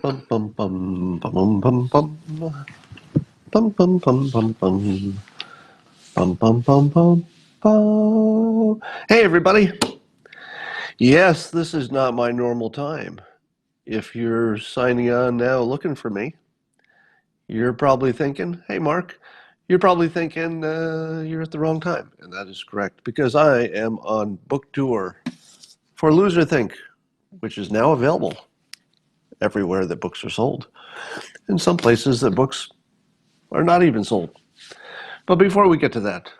Bum bum bum bum bum bum bum bum bum bum bum bum bum bum bum bum. Hey everybody! Yes, this is not my normal time. If you're signing on now looking for me, you're probably thinking, "Hey Mark," you're probably thinking you're at the wrong time, and that is correct because I am on book tour for Loser Think, which is now available everywhere that books are sold. In some places that books are not even sold. But before we get to that,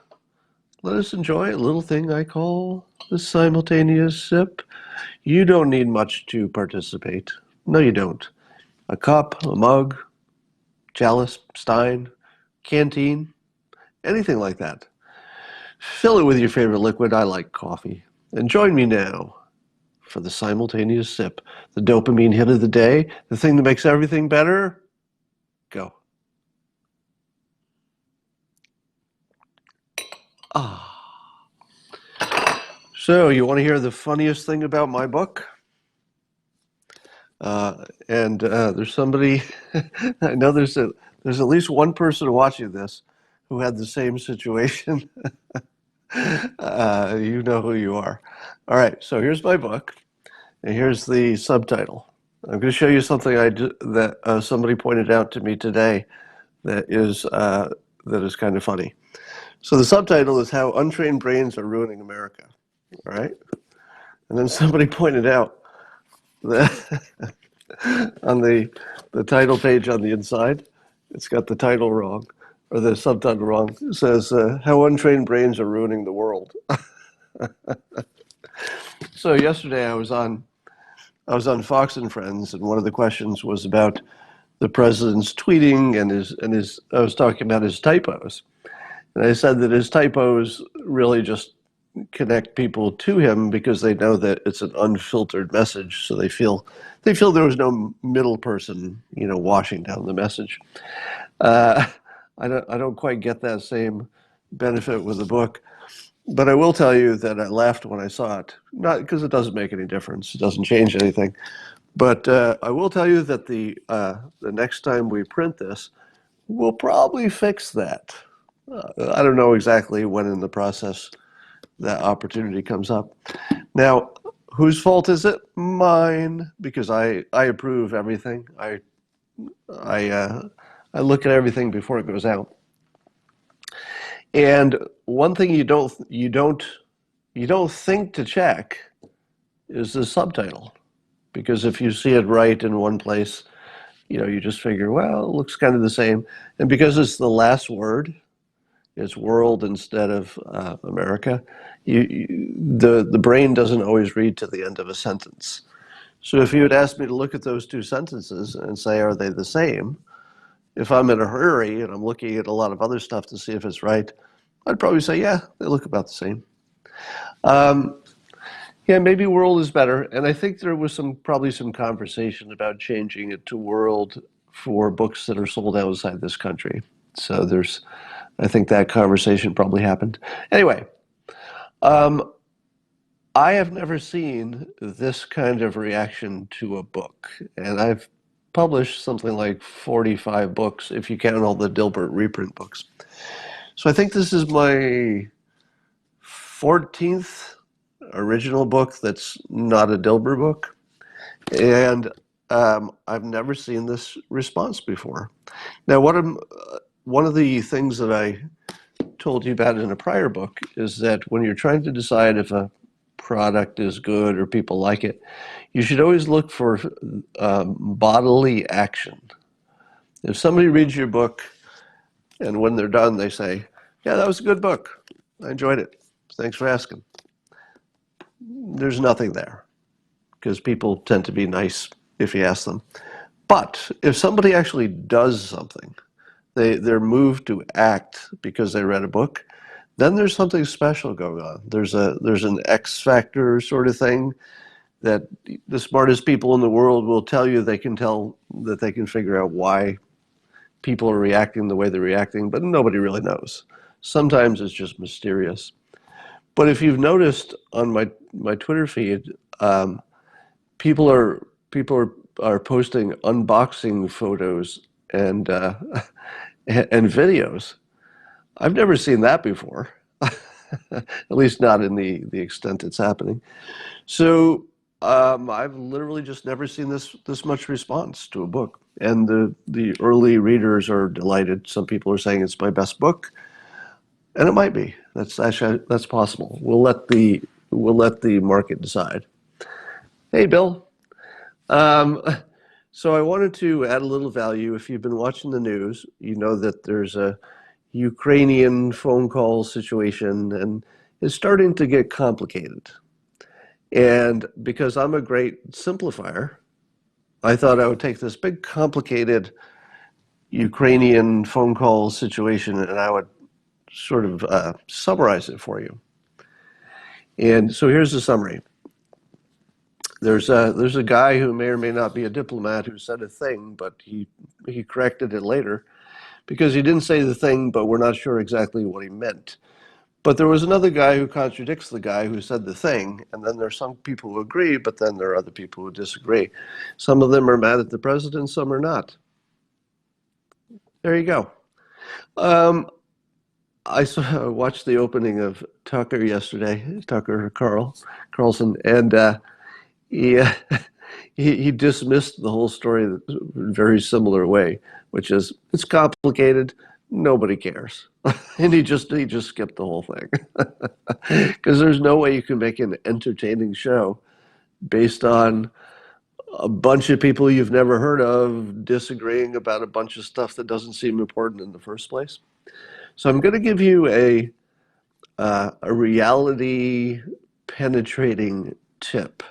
let us enjoy a little thing I call the simultaneous sip. You don't need much to participate. No, you don't. A cup, a mug, chalice, stein, canteen, anything like that. Fill it with your favorite liquid. I like coffee. And join me now for the simultaneous sip, the dopamine hit of the day, the thing that makes everything better. Go. Ah. So, you want to hear the funniest thing about my book? And there's somebody, I know there's at least one person watching this who had the same situation. You know who you are. All right, so here's my book, and here's the subtitle. I'm going to show you something that somebody pointed out to me today that is kind of funny. So the subtitle is "How Untrained Brains Are Ruining America." All right, and then somebody pointed out that on the title page on the inside, it's got the title wrong, or the subtitle wrong. It says, "How Untrained Brains Are Ruining the World." So yesterday I was on Fox and Friends, and one of the questions was about the president's tweeting and his I was talking about his typos. And I said that his typos really just connect people to him because they know that it's an unfiltered message, so they feel there was no middle person, washing down the message. Uh, I don't quite get that same benefit with the book, but I will tell you that I laughed when I saw it. Not because it doesn't make any difference; it doesn't change anything. But I will tell you that the next time we print this, we'll probably fix that. I don't know exactly when in the process that opportunity comes up. Now, whose fault is it? Mine, because I approve everything. I I look at everything before it goes out. And one thing you don't think to check is the subtitle, because if you see it right in one place, you just figure, well, it looks kind of the same. And because it's the last word, it's world instead of America. The brain doesn't always read to the end of a sentence. So if you had asked me to look at those two sentences and say, are they the same? If I'm in a hurry and I'm looking at a lot of other stuff to see if it's right, I'd probably say, yeah, they look about the same. Um, yeah, maybe world is better. And I think there was probably some conversation about changing it to world for books that are sold outside this country. So I think that conversation probably happened. Anyway, um, I have never seen this kind of reaction to a book, and I've published something like 45 books, if you count all the Dilbert reprint books. So I think this is my 14th original book that's not a Dilbert book, and I've never seen this response before. Now, one of the things that I told you about in a prior book is that when you're trying to decide if a product is good or people like it, you should always look for bodily action. If somebody reads your book and when they're done they say, yeah, that was a good book, I enjoyed it, thanks for asking, there's nothing there, because people tend to be nice if you ask them. But if somebody actually does something, they're moved to act because they read a book, then there's something special going on. There's an X factor sort of thing that the smartest people in the world will tell you. They can tell that they can figure out why people are reacting the way they're reacting, but nobody really knows. Sometimes it's just mysterious. But if you've noticed on my Twitter feed, people are are posting unboxing photos and and videos. I've never seen that before, at least not in the extent it's happening. So I've literally just never seen this much response to a book, and the early readers are delighted. Some people are saying it's my best book, and it might be. That's possible. We'll let the market decide. Hey, Bill. Um, so I wanted to add a little value. If you've been watching the news, you know that there's a Ukrainian phone call situation, and it's starting to get complicated. And because I'm a great simplifier, I thought I would take this big, complicated Ukrainian phone call situation and I would sort of summarize it for you. And so here's the summary. There's a guy who may or may not be a diplomat who said a thing, but he corrected it later because he didn't say the thing, but we're not sure exactly what he meant. But there was another guy who contradicts the guy who said the thing, and then there's some people who agree, but then there are other people who disagree. Some of them are mad at the president, some are not. There you go. Um, watched the opening of Tucker yesterday, Tucker Carlson, and he, he dismissed the whole story in a very similar way, which is it's complicated, nobody cares, and he just skipped the whole thing because there's no way you can make an entertaining show based on a bunch of people you've never heard of disagreeing about a bunch of stuff that doesn't seem important in the first place. So I'm going to give you a reality penetrating tip.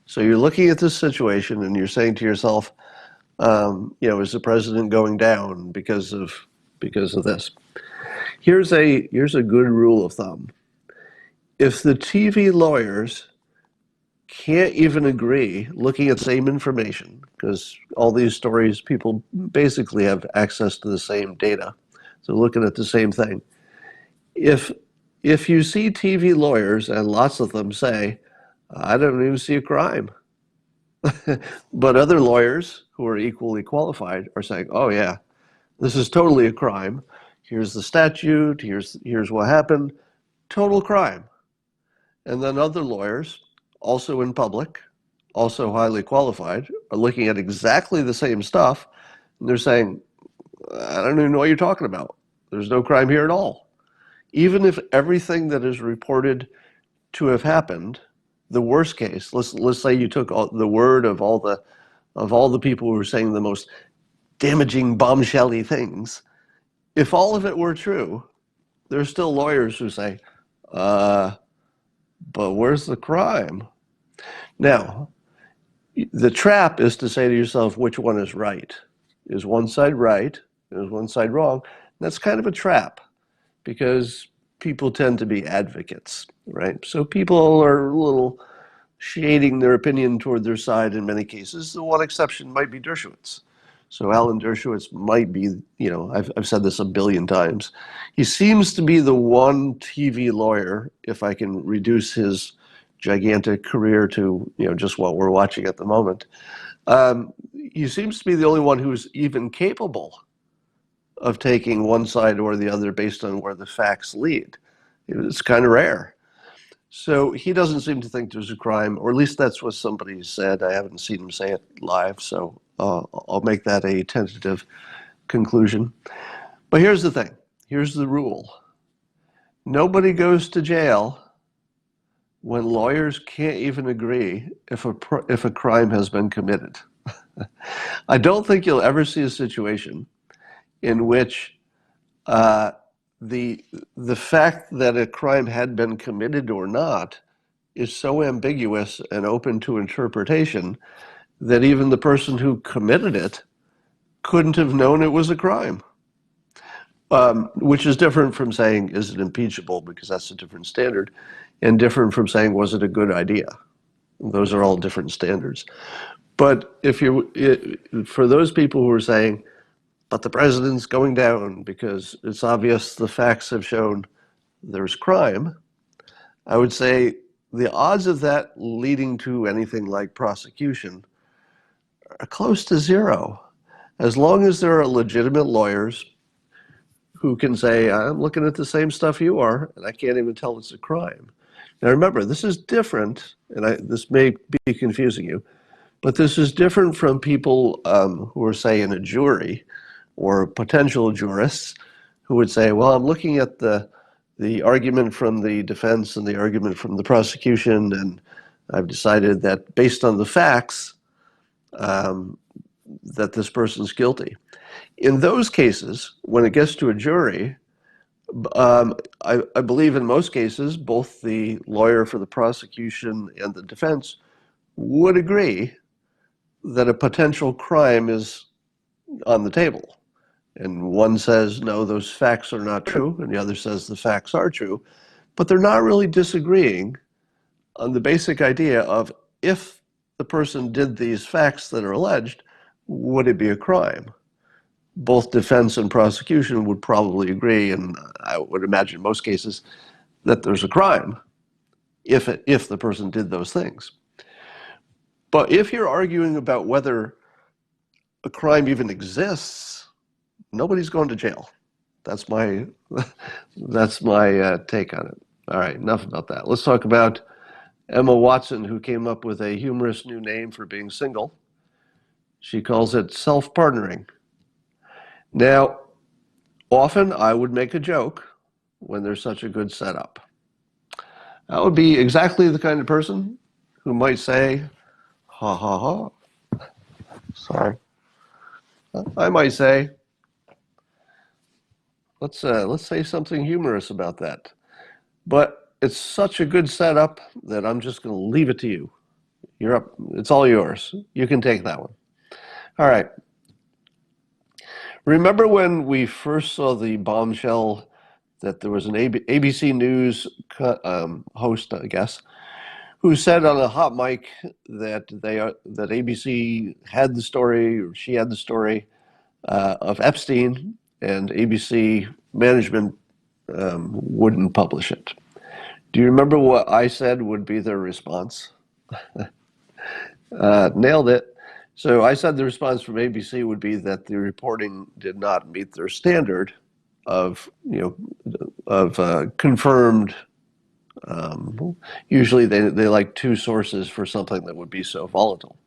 So you're looking at this situation and you're saying to yourself, is the president going down because of this? Here's a good rule of thumb. If the TV lawyers can't even agree, looking at the same information, because all these stories, people basically have access to the same data, so looking at the same thing. If if you see TV lawyers, and lots of them say, I don't even see a crime. But other lawyers who are equally qualified are saying, oh, yeah, this is totally a crime. Here's the statute. Here's what happened. Total crime. And then other lawyers, also in public, also highly qualified, are looking at exactly the same stuff. And they're saying, I don't even know what you're talking about. There's no crime here at all. Even if everything that is reported to have happened, the worst case, let's say you took the word of all the people who were saying the most damaging, bombshelly things. If all of it were true, there's still lawyers who say, but where's the crime? Now, the trap is to say to yourself, which one is right? Is one side right? Is one side wrong? That's kind of a trap because people tend to be advocates, right? So people are a little shading their opinion toward their side in many cases. The one exception might be Dershowitz. So Alan Dershowitz might be, I've said this a billion times. He seems to be the one TV lawyer, if I can reduce his gigantic career to, just what we're watching at the moment. He seems to be the only one who's even capable of taking one side or the other based on where the facts lead. It's kind of rare. So he doesn't seem to think there's a crime, or at least that's what somebody said. I haven't seen him say it live, so I'll make that a tentative conclusion. But here's the thing. Here's the rule. Nobody goes to jail when lawyers can't even agree if a crime has been committed. I don't think you'll ever see a situation in which the fact that a crime had been committed or not is so ambiguous and open to interpretation that even the person who committed it couldn't have known it was a crime. Which is different from saying, is it impeachable, because that's a different standard, and different from saying, was it a good idea? Those are all different standards. But for those people who are saying, but the president's going down because it's obvious the facts have shown there's crime, I would say the odds of that leading to anything like prosecution close to zero. As long as there are legitimate lawyers who can say, I'm looking at the same stuff you are, and I can't even tell it's a crime. Now remember, this is different, and this may be confusing you, but this is different from people who are, say, in a jury or potential jurists who would say, well, I'm looking at the argument from the defense and the argument from the prosecution, and I've decided that based on the facts, that this person's guilty. In those cases, when it gets to a jury, I believe in most cases, both the lawyer for the prosecution and the defense would agree that a potential crime is on the table. And one says, no, those facts are not true, and the other says the facts are true. But they're not really disagreeing on the basic idea of, if the person did these facts that are alleged, would it be a crime? Both defense and prosecution would probably agree, and I would imagine in most cases, that there's a crime if the person did those things. But if you're arguing about whether a crime even exists, nobody's going to jail. That's my take on it. All right, enough about that. Let's talk about Emma Watson, who came up with a humorous new name for being single. She calls it self-partnering. Now, often I would make a joke when there's such a good setup. I would be exactly the kind of person who might say, ha ha ha. Sorry. I might say, let's say something humorous about that. But it's such a good setup that I'm just going to leave it to you. You're up. It's all yours. You can take that one. All right. Remember when we first saw the bombshell that there was an ABC News host, I guess, who said on a hot mic that that ABC had the story, or she had the story of Epstein, and ABC management wouldn't publish it. Do you remember what I said would be their response? Nailed it. So I said the response from ABC would be that the reporting did not meet their standard of, confirmed. Usually they like two sources for something that would be so volatile.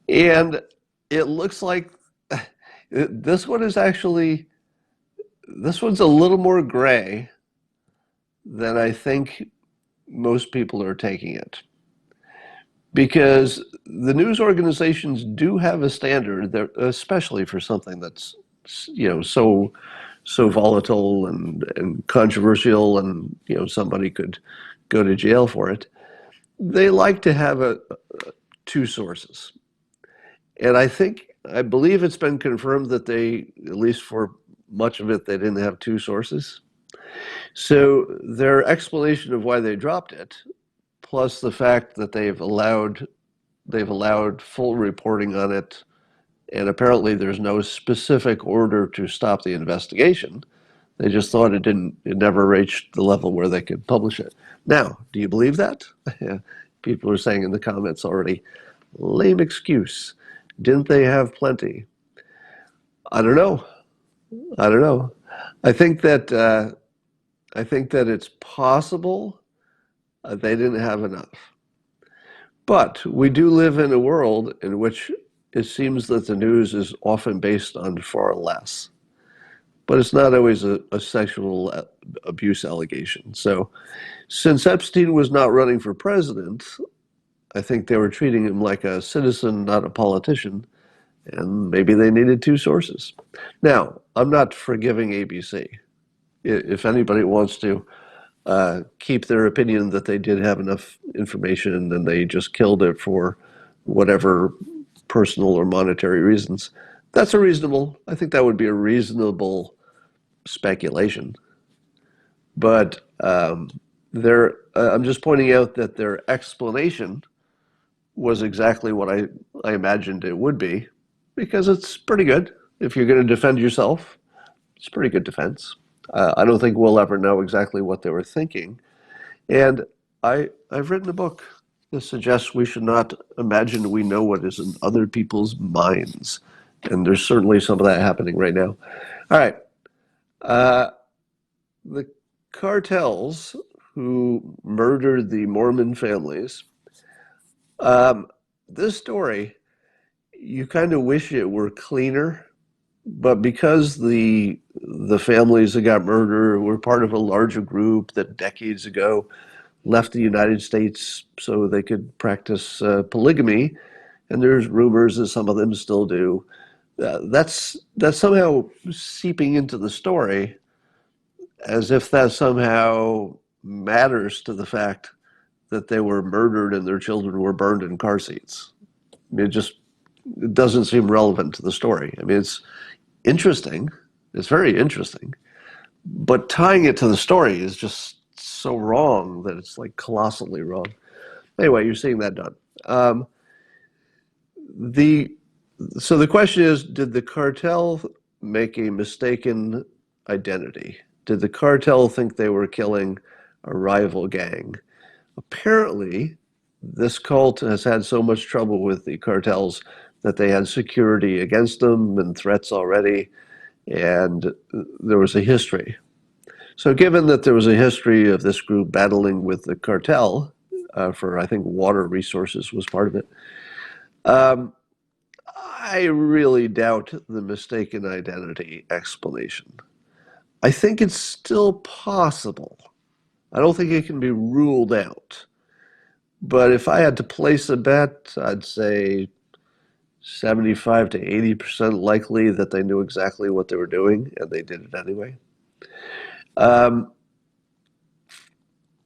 And it looks like this one's a little more gray than I think most people are taking it. Because the news organizations do have a standard, especially for something that's so volatile and controversial, and somebody could go to jail for it. They like to have two sources, and I believe it's been confirmed that they, at least for much of it, they didn't have two sources. So their explanation of why they dropped it, plus the fact that they've allowed full reporting on it, and apparently there's no specific order to stop the investigation. They just thought it never reached the level where they could publish it. Now, do you believe that? People are saying in the comments already, lame excuse. Didn't they have plenty? I don't know. I think that it's possible they didn't have enough. But we do live in a world in which it seems that the news is often based on far less. But it's not always a sexual abuse allegation. So since Epstein was not running for president, I think they were treating him like a citizen, not a politician, and maybe they needed two sources. Now, I'm not forgiving ABC. If anybody wants to keep their opinion that they did have enough information and they just killed it for whatever personal or monetary reasons, I think that would be a reasonable speculation. But I'm just pointing out that their explanation was exactly what I imagined it would be, because it's pretty good. If you're going to defend yourself, it's a pretty good defense. I don't think we'll ever know exactly what they were thinking. And I've written a book This suggests we should not imagine we know what is in other people's minds. And there's certainly some of that happening right now. All right. Uh, the cartels who murdered the Mormon families. Um, this story, you kind of wish it were cleaner, but because the families that got murdered were part of a larger group that decades ago left the United States so they could practice polygamy, and there's rumors that some of them still do. That's somehow seeping into the story, as if that somehow matters to the fact that they were murdered and their children were burned in car seats. I mean, it doesn't seem relevant to the story. I mean, it's interesting. It's very interesting, but tying it to the story is just so wrong that it's like colossally wrong. Anyway, you're seeing that done. The So the question is, did the cartel make a mistaken identity? Did the cartel think they were killing a rival gang? Apparently, this cult has had so much trouble with the cartels that they had security against them and threats already, and there was a history. So, given that there was a history of this group battling with the cartel for, I think, water resources was part of it, um, I really doubt the mistaken identity explanation. I think it's still possible. I don't think it can be ruled out. But if I had to place a bet, I'd say 75 to 80% likely that they knew exactly what they were doing and they did it anyway. Um,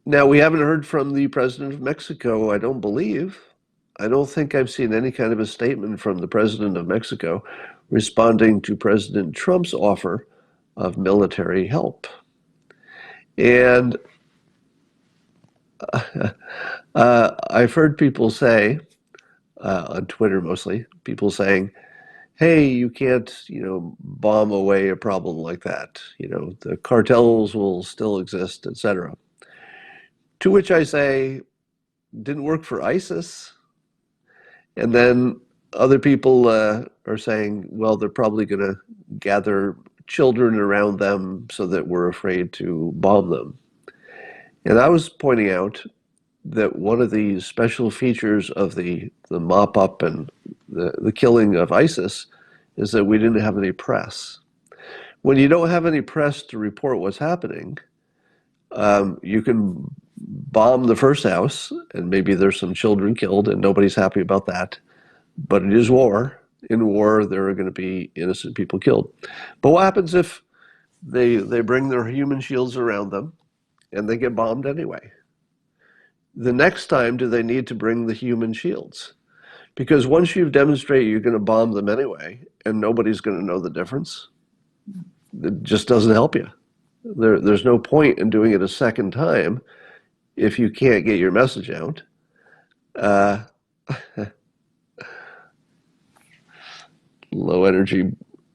Now, we haven't heard from the president of Mexico, I don't believe. I don't think I've seen any kind of a statement from the president of Mexico responding to President Trump's offer of military help. And I've heard people say, on Twitter mostly, people saying, hey, you can't, bomb away a problem like that. The cartels will still exist, etc. To which I say, didn't work for ISIS. And then other people are saying, well, they're probably going to gather children around them so that we're afraid to bomb them. And I was pointing out that one of the special features of the mop up and the killing of ISIS is that we didn't have any press. When you don't have any press to report what's happening, you can bomb the first house and maybe there's some children killed and nobody's happy about that. But it is war. In war, there are going to be innocent people killed. But what happens if they bring their human shields around them and they get bombed anyway? The next time, do they need to bring the human shields? Because once you've demonstrated you're going to bomb them anyway, and nobody's going to know the difference, it just doesn't help you. There's no point in doing it a second time if you can't get your message out. Uh, Low energy.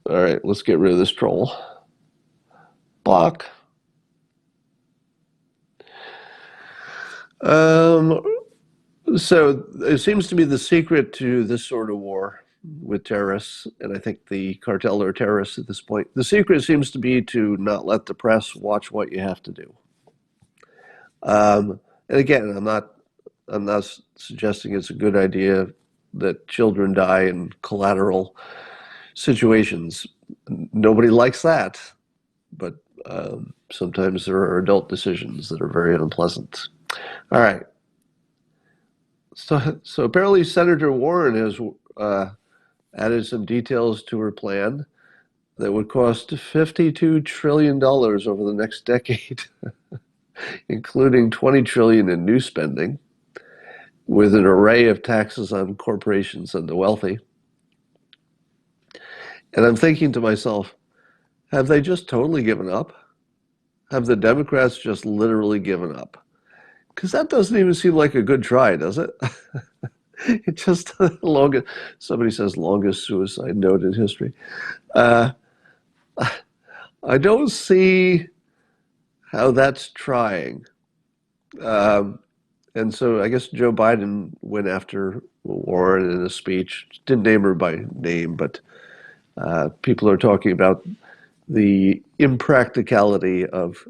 All right, let's get rid of this troll. Block. Um, so it seems to be the secret to this sort of war with terrorists, and I think the cartel are terrorists at this point. The secret seems to be to not let the press watch what you have to do. And again, I'm not suggesting it's a good idea that children die in collateral situations. Nobody likes that, but sometimes there are adult decisions that are very unpleasant. All right. So apparently Senator Warren has added some details to her plan that would cost $52 trillion over the next decade, including $20 trillion in new spending, with an array of taxes on corporations and the wealthy. And I'm thinking to myself, have they just totally given up? Have the Democrats just literally given up? Because that doesn't even seem like a good try, does it? It just longest. Somebody says longest suicide note in history. Uh, I don't see how that's trying. Um, And so I guess Joe Biden went after Warren in a speech. Didn't name her by name, but people are talking about the impracticality of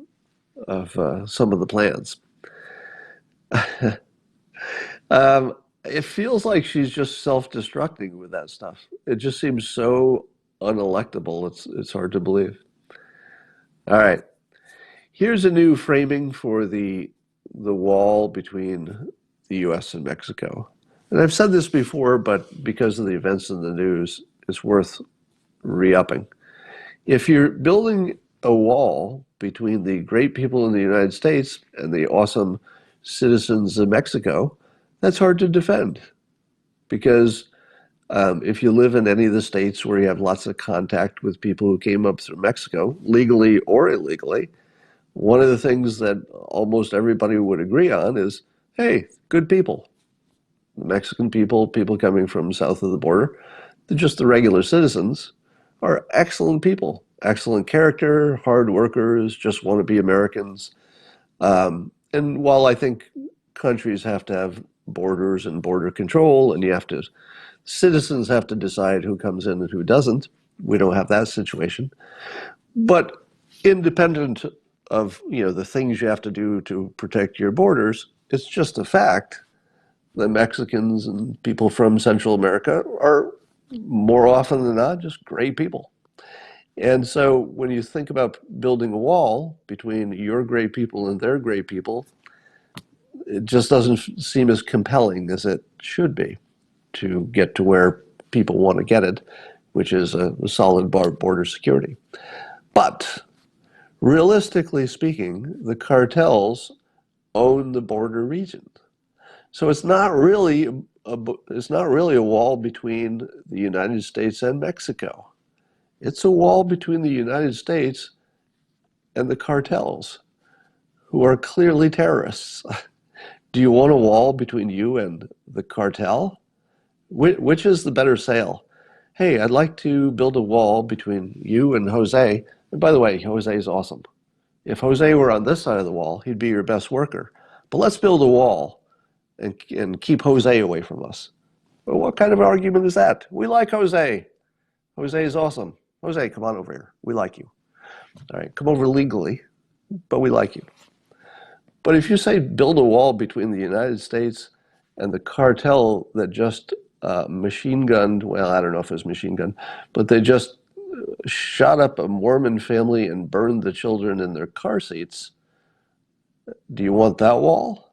some of the plans. It feels like she's just self-destructing with that stuff. It just seems so unelectable. It's hard to believe. All right, here's a new framing for the wall between the U.S. and Mexico. And I've said this before, but because of the events in the news, it's worth re-upping. If you're building a wall between the great people in the United States and the awesome citizens of Mexico, that's hard to defend because if you live in any of the states where you have lots of contact with people who came up through Mexico, legally or illegally, one of the things that almost everybody would agree on is, hey, good people. The Mexican people, people coming from south of the border, just the regular citizens, are excellent people, excellent character, hard workers, just want to be Americans. And while I think countries have to have borders and border control, and citizens have to decide who comes in and who doesn't, we don't have that situation. But independent of the things you have to do to protect your borders, it's just a fact that Mexicans and people from Central America are more often than not just great people. And so when you think about building a wall between your great people and their great people, it just doesn't seem as compelling as it should be to get to where people want to get it, which is a solid border security. But realistically speaking, the cartels own the border region. So it's not really a wall between the United States and Mexico. It's a wall between the United States and the cartels, who are clearly terrorists. Do you want a wall between you and the cartel? Which is the better sale? Hey, I'd like to build a wall between you and Jose. And by the way, Jose is awesome. If Jose were on this side of the wall, he'd be your best worker. But let's build a wall and keep Jose away from us. Well, what kind of argument is that? We like Jose. Jose is awesome. Jose, come on over here. We like you. All right, come over legally, but we like you. But if you say build a wall between the United States and the cartel that just machine gunned, well, I don't know if it was machine gun, but they just shot up a Mormon family and burned the children in their car seats, do you want that wall?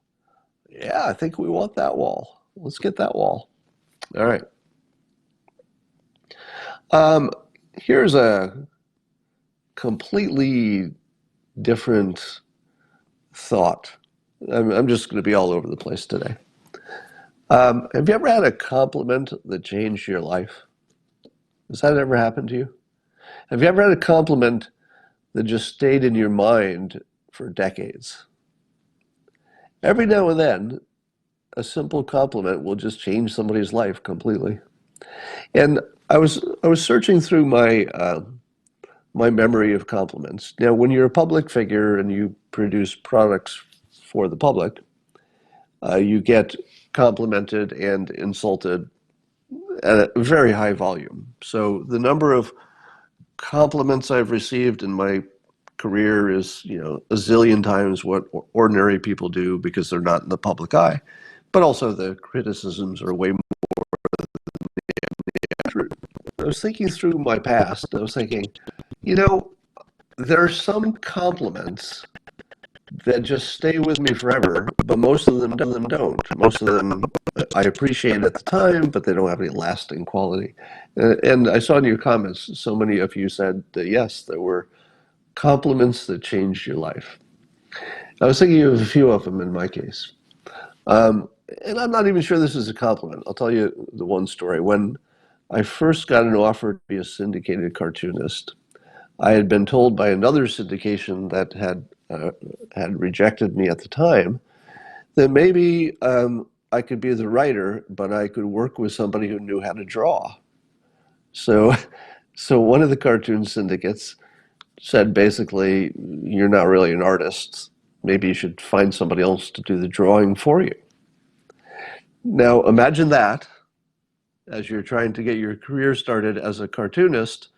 Yeah, I think we want that wall. Let's get that wall. All right. Here's a completely different thought. I'm just going to be all over the place today. Have you ever had a compliment that changed your life? Has that ever happened to you? Have you ever had a compliment that just stayed in your mind for decades? Every now and then, a simple compliment will just change somebody's life completely. And I was searching through my memory of compliments. Now, when you're a public figure and you produce products for the public, you get complimented and insulted at a very high volume. So the number of compliments I've received in my career is, a zillion times what ordinary people do because they're not in the public eye. But also the criticisms are way more true. I was thinking through my past. I was thinking, there are some compliments that just stay with me forever, but most of them don't. Most of them I appreciate at the time, but they don't have any lasting quality. And I saw in your comments, so many of you said that yes, there were compliments that changed your life. I was thinking of a few of them in my case. And I'm not even sure this is a compliment. I'll tell you the one story. When I first got an offer to be a syndicated cartoonist, I had been told by another syndication that had rejected me at the time that maybe I could be the writer, but I could work with somebody who knew how to draw. So, so one of the cartoon syndicates said basically, "You're not really an artist. Maybe you should find somebody else to do the drawing for you." Now imagine that as you're trying to get your career started as a cartoonist,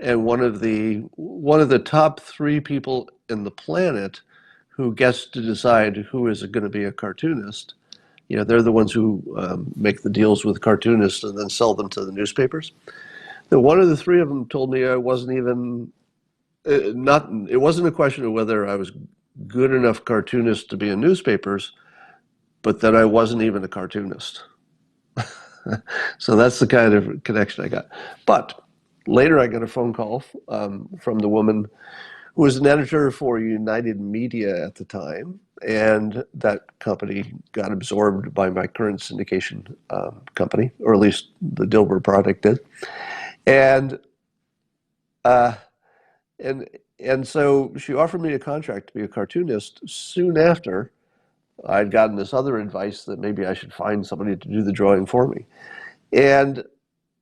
and one of the top three people in the planet who gets to decide who is going to be a cartoonist. They're the ones who make the deals with cartoonists and then sell them to the newspapers. And one of the three of them told me I wasn't even not. It wasn't a question of whether I was good enough cartoonist to be in newspapers, but that I wasn't even a cartoonist. So that's the kind of connection I got. But later, I got a phone call from the woman who was an editor for United Media at the time, and that company got absorbed by my current syndication company, or at least the Dilbert product did. And uh, and and so she offered me a contract to be a cartoonist soon after I'd gotten this other advice that maybe I should find somebody to do the drawing for me. And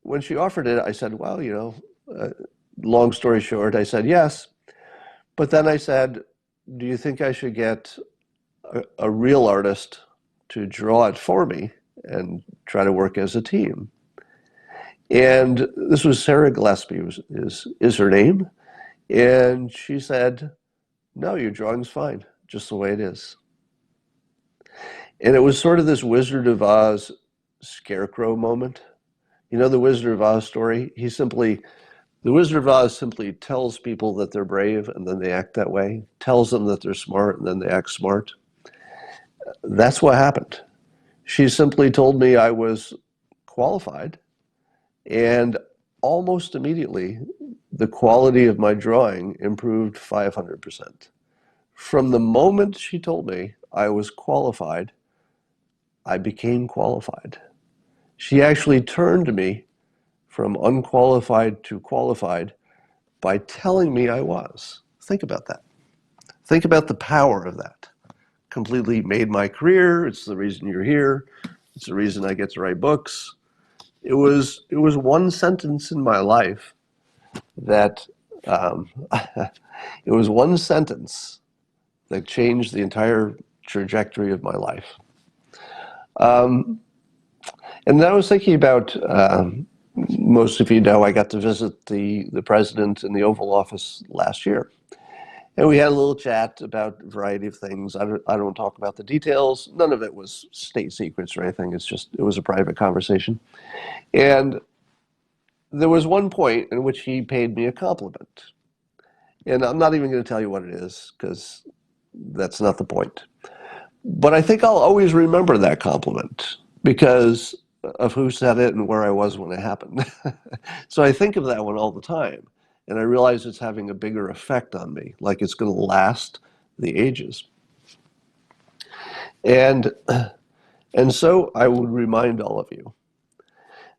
when she offered it, I said, well, long story short, I said yes. But then I said, do you think I should get a real artist to draw it for me and try to work as a team? And this was Sarah Gillespie, is her name. And she said, no, your drawing's fine, just the way it is. And it was sort of this Wizard of Oz scarecrow moment. You know the Wizard of Oz story? The Wizard of Oz simply tells people that they're brave and then they act that way, tells them that they're smart and then they act smart. That's what happened. She simply told me I was qualified, and almost immediately the quality of my drawing improved 500%. From the moment she told me I was qualified, I became qualified. She actually turned me from unqualified to qualified by telling me I was. Think about that. Think about the power of that. Completely made my career. It's the reason you're here. It's the reason I get to write books. It was one sentence in my life that it was one sentence that changed the entire trajectory of my life. And then I was thinking about, most of you know, I got to visit the president in the Oval Office last year. And we had a little chat about a variety of things. I don't talk about the details. None of it was state secrets or anything. It was a private conversation. And there was one point in which he paid me a compliment. And I'm not even going to tell you what it is because that's not the point. But I think I'll always remember that compliment because of who said it and where I was when it happened. So I think of that one all the time. And I realize it's having a bigger effect on me, like it's going to last the ages. And so I would remind all of you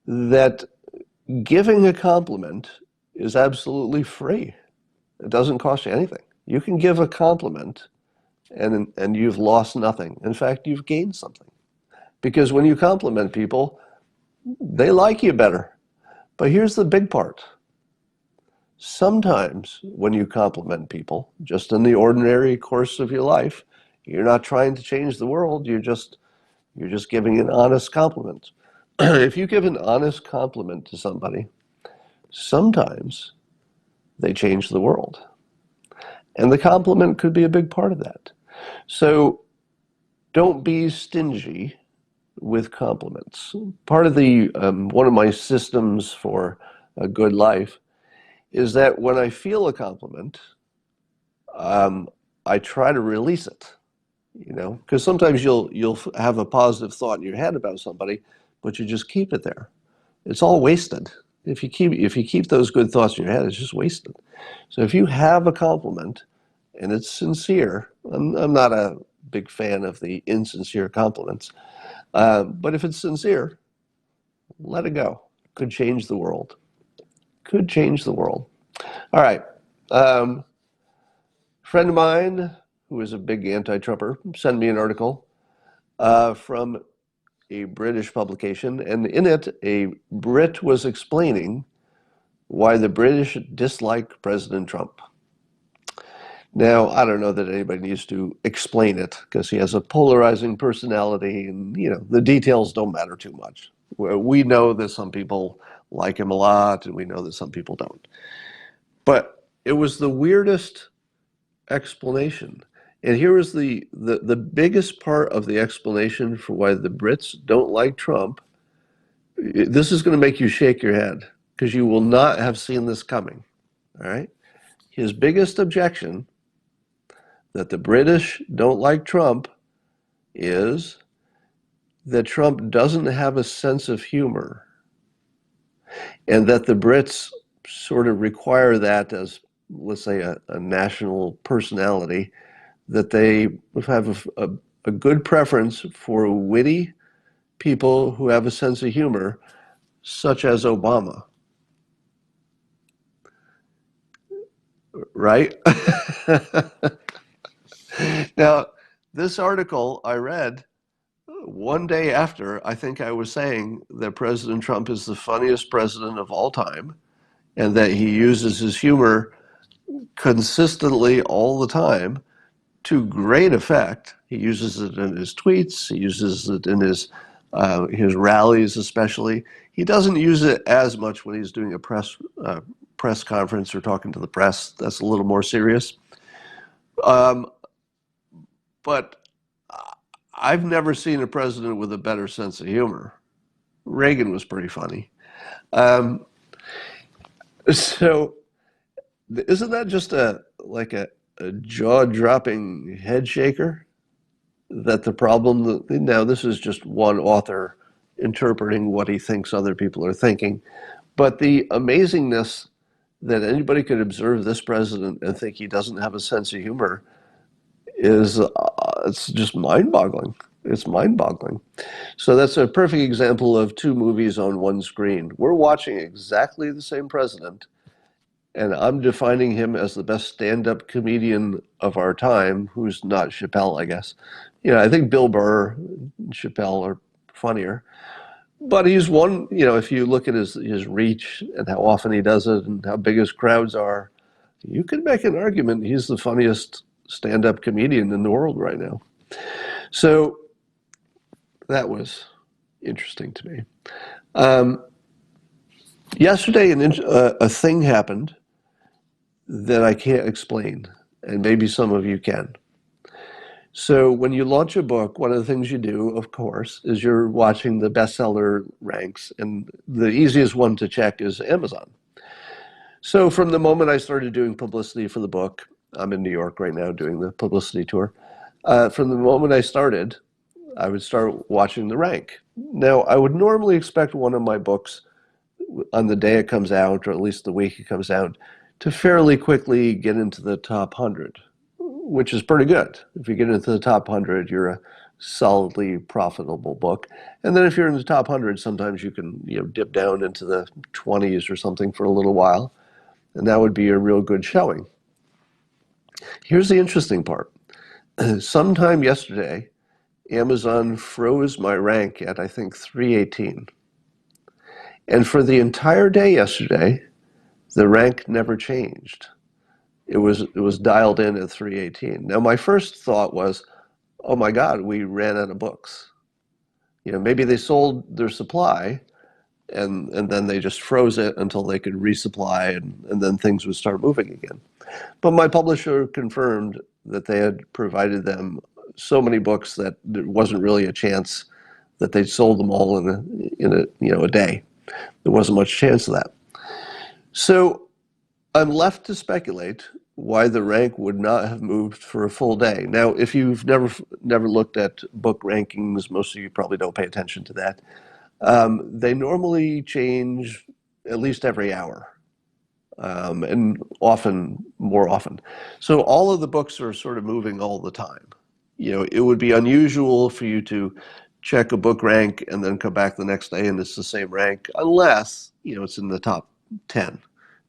that giving a compliment is absolutely free. It doesn't cost you anything. You can give a compliment and you've lost nothing. In fact, you've gained something. Because when you compliment people, they like you better. But here's the big part. Sometimes when you compliment people, just in the ordinary course of your life, you're not trying to change the world, you're just giving an honest compliment. If you give an honest compliment to somebody, sometimes they change the world. And the compliment could be a big part of that. So don't be stingy with compliments. Part of one of my systems for a good life is that when I feel a compliment, I try to release it. Because sometimes you'll have a positive thought in your head about somebody, but you just keep it there. It's all wasted. If you keep those good thoughts in your head, it's just wasted. So if you have a compliment and it's sincere, I'm not a big fan of the insincere compliments, but if it's sincere, let it go. Could change the world. Could change the world. All right. A friend of mine who is a big anti-Trumper sent me an article from a British publication, and in it, a Brit was explaining why the British dislike President Trump. Now, I don't know that anybody needs to explain it because he has a polarizing personality and, the details don't matter too much. We know that some people like him a lot and we know that some people don't. But it was the weirdest explanation. And here is the biggest part of the explanation for why the Brits don't like Trump. This is going to make you shake your head because you will not have seen this coming. All right. His biggest objection that the British don't like Trump is that Trump doesn't have a sense of humor and that the Brits sort of require that as, let's say, a national personality, that they have a good preference for witty people who have a sense of humor, such as Obama, right? Now, this article I read one day after I think I was saying that President Trump is the funniest president of all time and that he uses his humor consistently all the time to great effect. He uses it in his tweets. He uses it in his rallies, especially. He doesn't use it as much when he's doing a press conference or talking to the press. That's a little more serious. Um, but I've never seen a president with a better sense of humor. Reagan was pretty funny. Um, so isn't that just a jaw-dropping head shaker? That the problem, now this is just one author interpreting what he thinks other people are thinking, but the amazingness that anybody could observe this president and think he doesn't have a sense of humor is it's just mind-boggling. It's mind-boggling. So that's a perfect example of two movies on one screen. We're watching exactly the same president, and I'm defining him as the best stand-up comedian of our time, who's not Chappelle, I guess. I think Bill Burr and Chappelle are funnier. But he's one, if you look at his reach and how often he does it and how big his crowds are, you could make an argument he's the funniest stand-up comedian in the world right now. So that was interesting to me. Um, Yesterday, a thing happened that I can't explain, and maybe some of you can. So when you launch a book, one of the things you do, of course, is you're watching the bestseller ranks, and the easiest one to check is Amazon. So from the moment I started doing publicity for the book, I'm in New York right now doing the publicity tour. From the moment I started, I would start watching the rank. Now, I would normally expect one of my books on the day it comes out, or at least the week it comes out, to fairly quickly get into the top 100, which is pretty good. If you get into the top 100, you're a solidly profitable book. And then if you're in the top 100, sometimes you can dip down into the 20s or something for a little while, and that would be a real good showing. Here's the interesting part. Sometime yesterday, Amazon froze my rank at, I think, 318. And for the entire day yesterday, the rank never changed. It was dialed in at 318. Now, my first thought was, oh my God, we ran out of books. Maybe they sold their supply and then they just froze it until they could resupply and then things would start moving again. But my publisher confirmed that they had provided them so many books that there wasn't really a chance that they'd sold them all in a day. There wasn't much chance of that. So I'm left to speculate why the rank would not have moved for a full day. Now, if you've never looked at book rankings, most of you probably don't pay attention to that. They normally change at least every hour, and more often. So all of the books are sort of moving all the time. It would be unusual for you to check a book rank and then come back the next day and it's the same rank, unless it's in the top 10.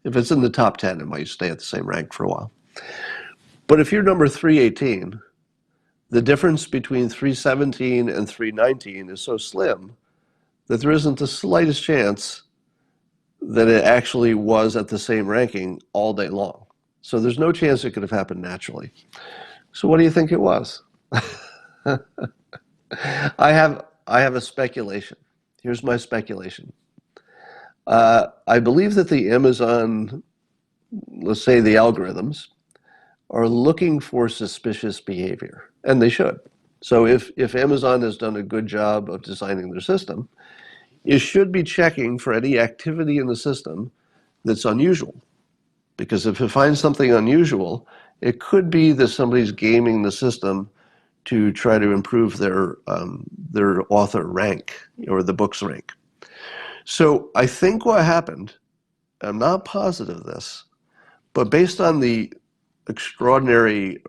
If it's in the top 10, it might stay at the same rank for a while. But if you're number 318, the difference between 317 and 319 is so slim that there isn't the slightest chance that it actually was at the same ranking all day long. So there's no chance it could have happened naturally. So what do you think it was? I have a speculation. Here's my speculation. I believe that the Amazon, let's say the algorithms, are looking for suspicious behavior, and they should. So if Amazon has done a good job of designing their system, it should be checking for any activity in the system that's unusual. Because if it finds something unusual, it could be that somebody's gaming the system to try to improve their author rank or the book's rank. So I think what happened, I'm not positive of this, but based on the extraordinary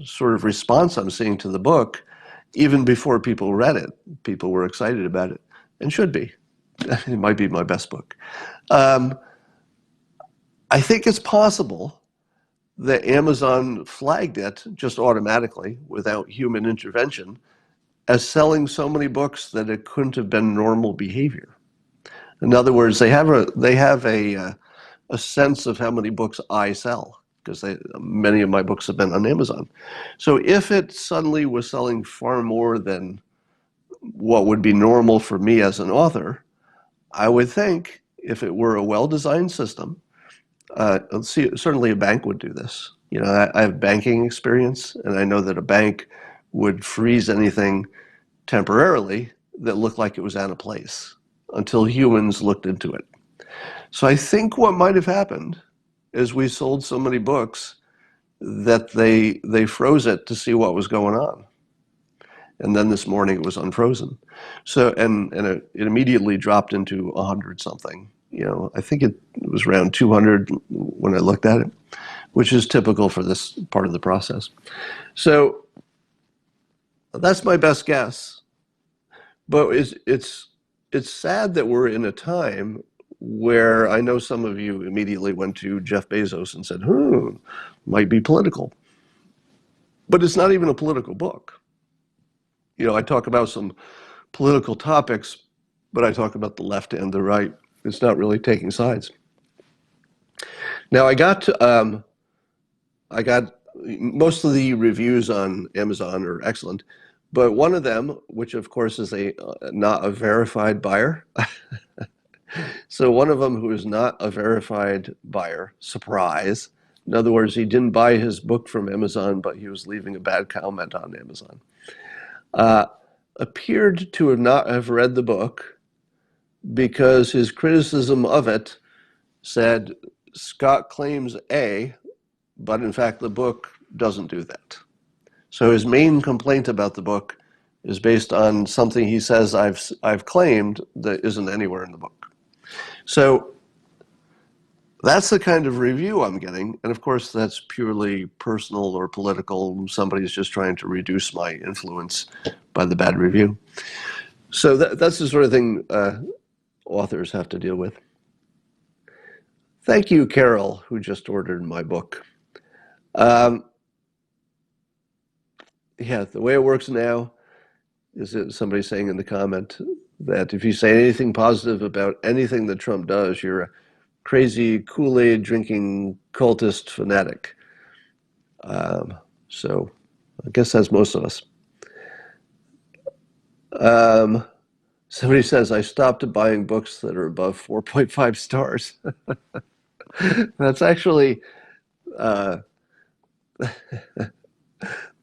sort of response I'm seeing to the book, even before people read it, people were excited about it, and should be. It might be my best book. I think it's possible that Amazon flagged it just automatically without human intervention as selling so many books that it couldn't have been normal behavior. In other words, they have a sense of how many books I sell, because many of my books have been on Amazon. So if it suddenly was selling far more than what would be normal for me as an author, I would think if it were a well-designed system, certainly a bank would do this. You know, I have banking experience, and I know that a bank would freeze anything temporarily that looked like it was out of place until humans looked into it. So I think what might have happened is we sold so many books that they froze it to see what was going on. And then this morning it was unfrozen. So and it immediately dropped into 100 something. You know, I think it was around 200 when I looked at it, which is typical for this part of the process. So that's my best guess. But it's sad that we're in a time where I know some of you immediately went to Jeff Bezos and said, might be political. But it's not even a political book. You know, I talk about some political topics, but I talk about the left and the right. It's not really taking sides. Now, I got most of the reviews on Amazon are excellent, but one of them, which of course is not a verified buyer. So one of them who is not a verified buyer, surprise. In other words, he didn't buy his book from Amazon, but he was leaving a bad comment on Amazon. Appeared to not have read the book because his criticism of it said Scott claims A, but in fact the book doesn't do that. So his main complaint about the book is based on something he says I've claimed that isn't anywhere in the book. So that's the kind of review I'm getting. And of course, that's purely personal or political. Somebody's just trying to reduce my influence by the bad review. So that's the sort of thing authors have to deal with. Thank you, Carol, who just ordered my book. Yeah, the way it works now is that somebody saying in the comment that if you say anything positive about anything that Trump does, you're a crazy Kool-Aid drinking cultist fanatic. So I guess that's most of us. Somebody says, I stopped buying books that are above 4.5 stars. That's actually,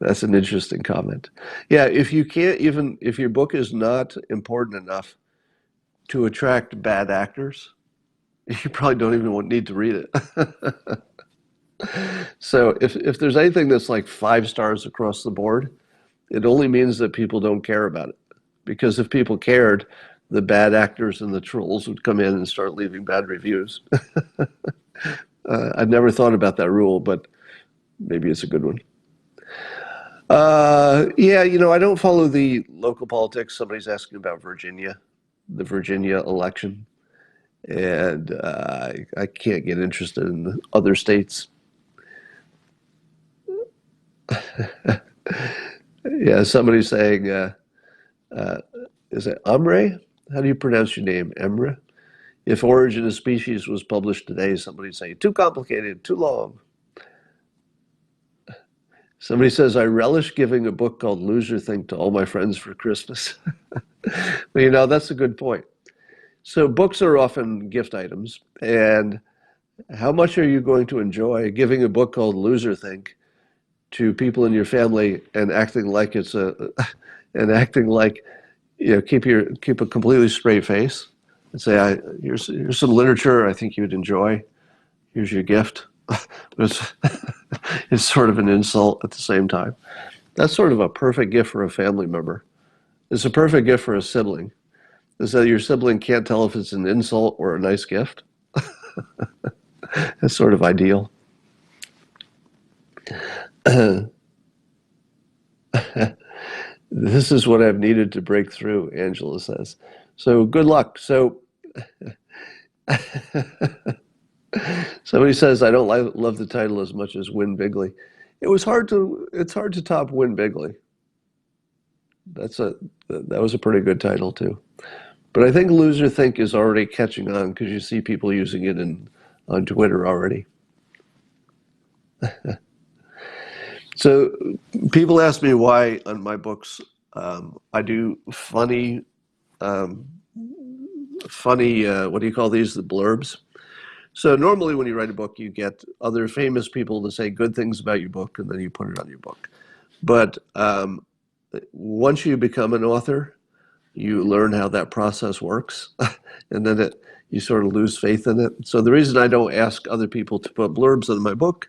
that's an interesting comment. Yeah, if your book is not important enough to attract bad actors, you probably don't even need to read it. So if there's anything that's like 5 stars across the board, it only means that people don't care about it. Because if people cared, the bad actors and the trolls would come in and start leaving bad reviews. I've never thought about that rule, but maybe it's a good one. Yeah, I don't follow the local politics. Somebody's asking about Virginia, the Virginia election. And I can't get interested in the other states. Yeah, somebody's saying, is it Amre? How do you pronounce your name? Emre? If Origin of Species was published today, somebody'd say, too complicated, too long. Somebody says, I relish giving a book called Loser Think to all my friends for Christmas. Well, that's a good point. So books are often gift items. And how much are you going to enjoy giving a book called Loser Think to people in your family and acting like it's and acting like, keep a completely straight face and say, here's some literature I think you'd enjoy. Here's your gift. it's, it's sort of an insult at the same time. That's sort of a perfect gift for a family member. It's a perfect gift for a sibling. Is that your sibling can't tell if it's an insult or a nice gift. That's sort of ideal. This is what I've needed to break through, Angela says. So good luck. So somebody says, I don't love the title as much as Win Bigly. It's hard to top Win Bigly. That was a pretty good title too. But I think Loser Think is already catching on because you see people using it on Twitter already. So people ask me why on my books I do funny, what do you call these? The blurbs. So normally when you write a book, you get other famous people to say good things about your book, and then you put it on your book. But once you become an author, you learn how that process works, and then you sort of lose faith in it. So the reason I don't ask other people to put blurbs on my book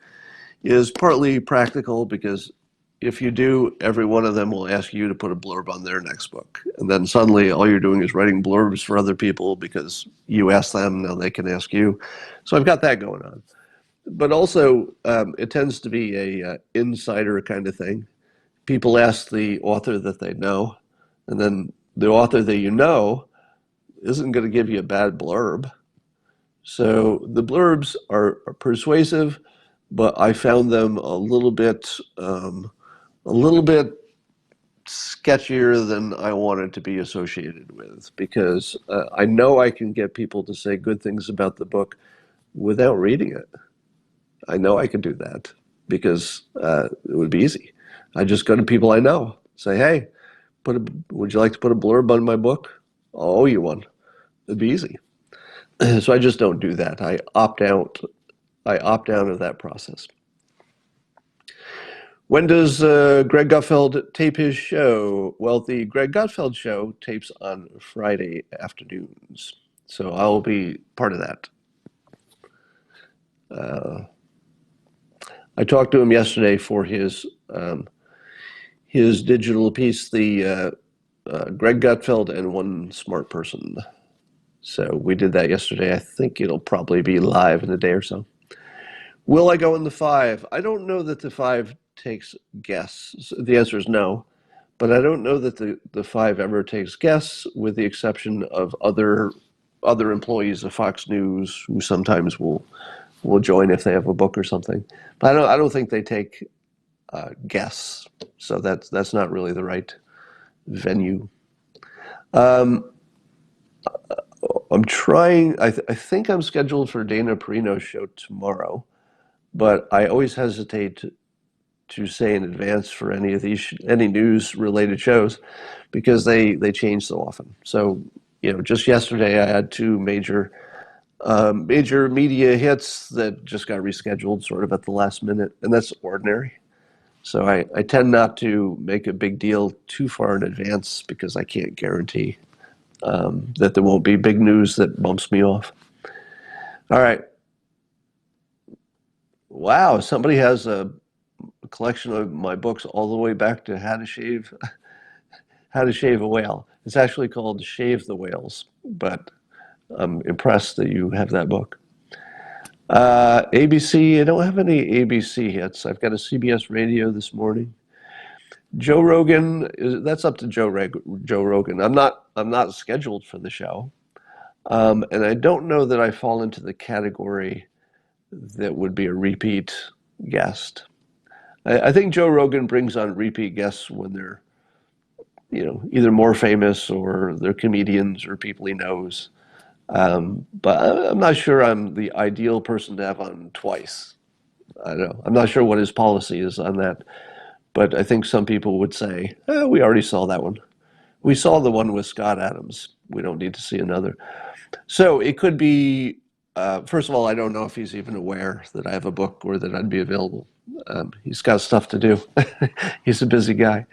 is partly practical, because if you do, every one of them will ask you to put a blurb on their next book. And then suddenly all you're doing is writing blurbs for other people because you ask them, now they can ask you. So I've got that going on. But also, it tends to be a insider kind of thing. People ask the author that they know, and then the author that you know isn't going to give you a bad blurb. So the blurbs are persuasive, but I found them a little bit sketchier than I wanted to be associated with, because I know I can get people to say good things about the book without reading it. I know I can do that because it would be easy. I just go to people I know, say, hey, would you like to put a blurb on my book? I'll owe you one. It'd be easy. So I just don't do that. I opt out. I opt out of that process. When does Greg Gutfeld tape his show? Well, the Greg Gutfeld show tapes on Friday afternoons, so I'll be part of that. I talked to him yesterday for his digital piece, the Greg Gutfeld and One Smart Person. So we did that yesterday. I think it'll probably be live in a day or so. Will I go in the 5? I don't know that the 5 takes guests. The answer is no, but I don't know that the 5 ever takes guests, with the exception of other employees of Fox News who sometimes will join if they have a book or something. But I don't think they take guests, so that's not really the right venue. I'm trying. I think I'm scheduled for Dana Perino's show tomorrow, but I always hesitate to say in advance for any news related shows, because they change so often. So just yesterday I had 2 major media hits that just got rescheduled sort of at the last minute, and that's ordinary. So I tend not to make a big deal too far in advance, because I can't guarantee that there won't be big news that bumps me off. All right. Wow, somebody has a collection of my books all the way back to How to Shave a Whale. It's actually called Shave the Whales, but I'm impressed that you have that book. ABC, I don't have any ABC hits. I've got a CBS radio this morning. Joe Rogan, that's up to Joe Rogan. I'm not scheduled for the show, and I don't know that I fall into the category that would be a repeat guest. I think Joe Rogan brings on repeat guests when they're, either more famous or they're comedians or people he knows. But I'm not sure I'm the ideal person to have on twice. I don't know. I'm not sure what his policy is on that. But I think some people would say, we already saw that one. We saw the one with Scott Adams. We don't need to see another. So it could be, first of all, I don't know if he's even aware that I have a book or that I'd be available. He's got stuff to do. He's a busy guy.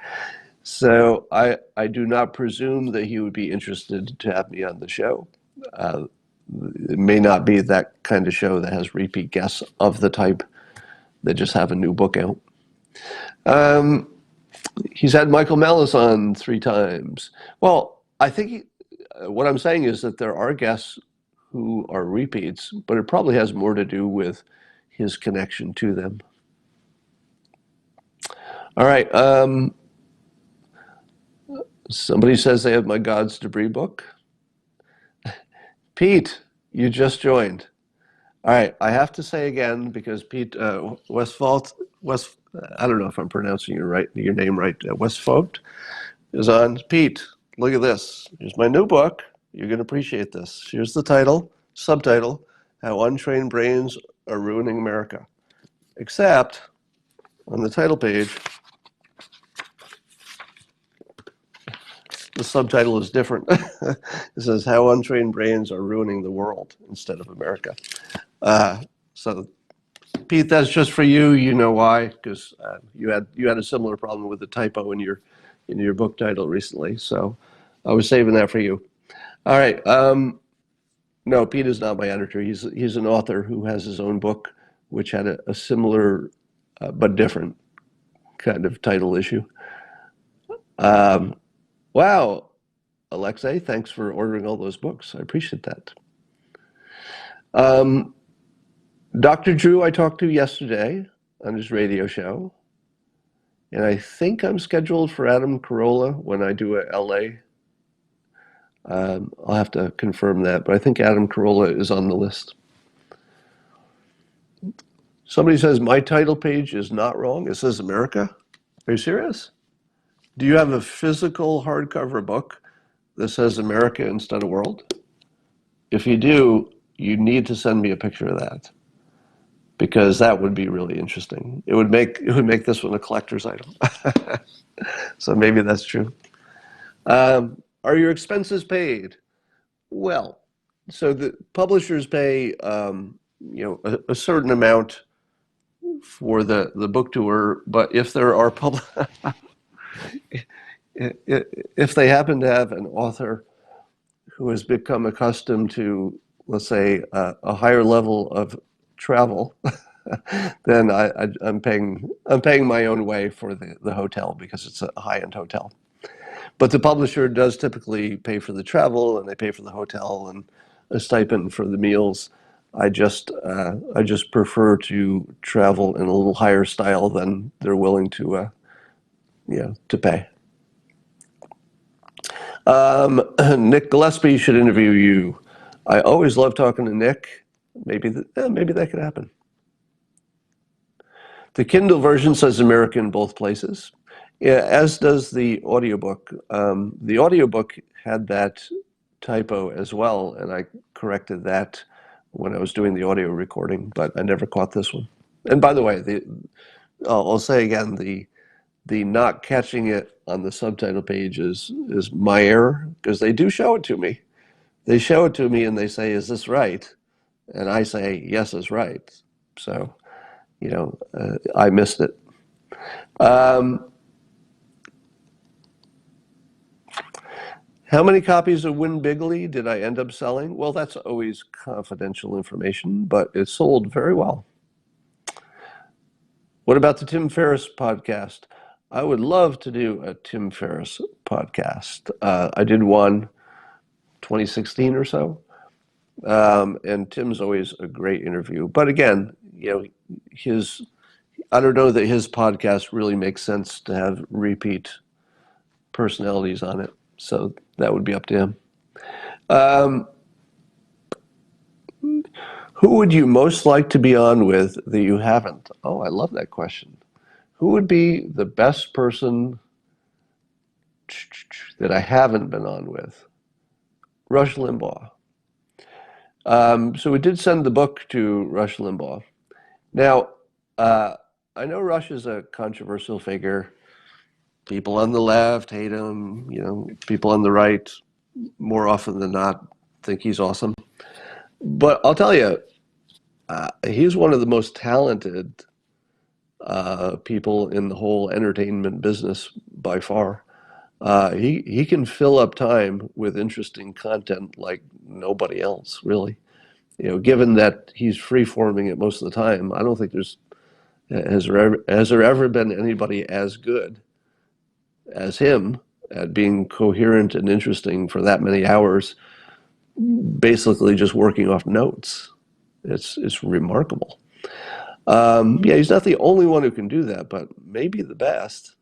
So I do not presume that he would be interested to have me on the show. Uh, it may not be that kind of show that has repeat guests of the type that just have a new book out. Um, he's had Michael Malice on 3 times. Well, I think what I'm saying is that there are guests who are repeats, but it probably has more to do with his connection to them. All right. Somebody says they have my God's Debris book. Pete, you just joined. All right. I have to say again, because Pete Westfalt, I don't know if I'm pronouncing your name right. Westfogt is on. Pete, look at this. Here's my new book. You're going to appreciate this. Here's the title, subtitle, How Untrained Brains Are Ruining America. Except on the title page, the subtitle is different. It says How Untrained Brains Are Ruining the World instead of America. So, Pete, that's just for you. You know why? Because you had a similar problem with the typo in your book title recently. So I was saving that for you. All right. No, Pete is not my editor. He's an author who has his own book, which had a similar but different kind of title issue. Um, wow, Alexei, thanks for ordering all those books. I appreciate that. Um, Dr. Drew, I talked to yesterday on his radio show, and I think I'm scheduled for Adam Carolla when I do a LA. I'll have to confirm that, but I think Adam Carolla is on the list. Somebody says my title page is not wrong. It says America. Are you serious? Do you have a physical hardcover book that says America instead of world? If you do, you need to send me a picture of that because that would be really interesting. It would make this one a collector's item. So maybe that's true. Are your expenses paid? Well, so the publishers pay a certain amount for the book tour, but if there are if they happen to have an author who has become accustomed to, let's say, a higher level of travel, then I'm paying my own way for the hotel because it's a high-end hotel. But the publisher does typically pay for the travel and they pay for the hotel and a stipend for the meals. I just prefer to travel in a little higher style than they're willing to pay. Nick Gillespie should interview you. I always love talking to Nick. Maybe that could happen. The Kindle version says America in both places, yeah, as does the audiobook. The audiobook had that typo as well, and I corrected that when I was doing the audio recording, but I never caught this one. And by the way, I'll say again, the not catching it on the subtitle page is my error because they do show it to me. They show it to me and they say, "Is this right?" And I say, "Yes, it's right." So, I missed it. Um, how many copies of Win Bigly did I end up selling? Well, that's always confidential information, but it sold very well. What about the Tim Ferriss podcast? I would love to do a Tim Ferriss podcast. I did one 2016 or so. And Tim's always a great interview. But again, I don't know that his podcast really makes sense to have repeat personalities on it. So that would be up to him. Um, who would you most like to be on with that you haven't? Oh, I love that question. Who would be the best person that I haven't been on with? Rush Limbaugh. So we did send the book to Rush Limbaugh. Now, uh, I know Rush is a controversial figure. People on the left hate him. People on the right, more often than not, think he's awesome. But I'll tell you, he's one of the most talented people in the whole entertainment business by far. He can fill up time with interesting content like nobody else, really. Given that he's free forming it most of the time, I don't think has there ever been anybody as good as him at being coherent and interesting for that many hours, basically just working off notes. It's remarkable. Yeah, he's not the only one who can do that, but maybe the best.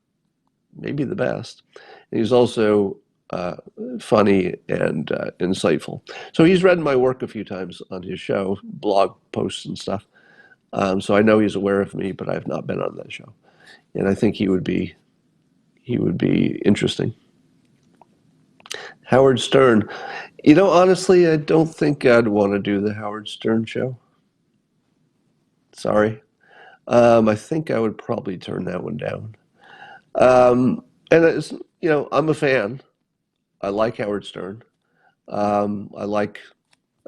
Maybe the best. And he's also uh, funny and insightful. So he's read my work a few times on his show, blog posts and stuff. So I know he's aware of me, but I have not been on that show, and I think he would be interesting. Howard Stern. Honestly, I don't think I'd want to do the Howard Stern show. Sorry. I think I would probably turn that one down. And I'm a fan. I like Howard Stern. I like.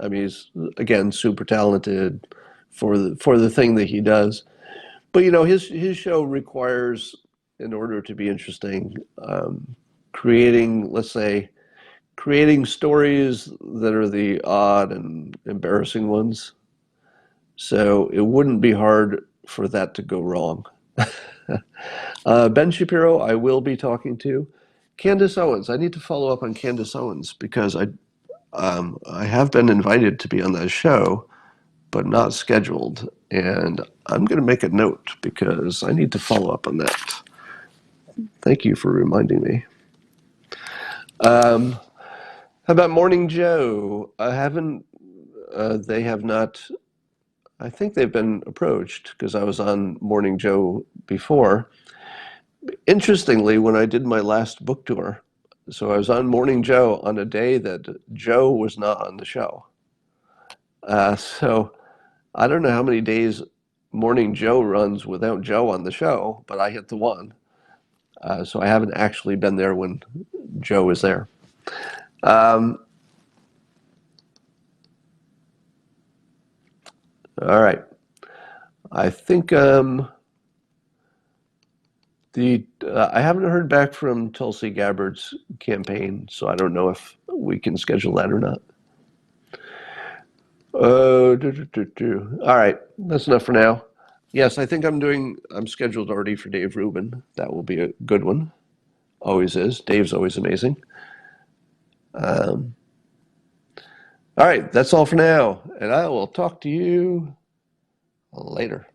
I mean, he's again super talented for the thing that he does. But his show requires, in order to be interesting, creating, let's say, creating stories that are the odd and embarrassing ones. So it wouldn't be hard for that to go wrong. Ben Shapiro, I will be talking to. Candace Owens, I need to follow up on Candace Owens because I have been invited to be on that show, but not scheduled. And I'm going to make a note because I need to follow up on that. Thank you for reminding me. How about Morning Joe? I haven't, they have not, I think they've been approached because I was on Morning Joe before. Interestingly, when I did my last book tour, so I was on Morning Joe on a day that Joe was not on the show. So I don't know how many days Morning Joe runs without Joe on the show, but I hit the one. So I haven't actually been there when Joe is there. Um, all right. I think I haven't heard back from Tulsi Gabbard's campaign, so I don't know if we can schedule that or not. All right, that's enough for now. Yes, I think I'm scheduled already for Dave Rubin. That will be a good one. Always is. Dave's always amazing. Um, all right, that's all for now, and I will talk to you later.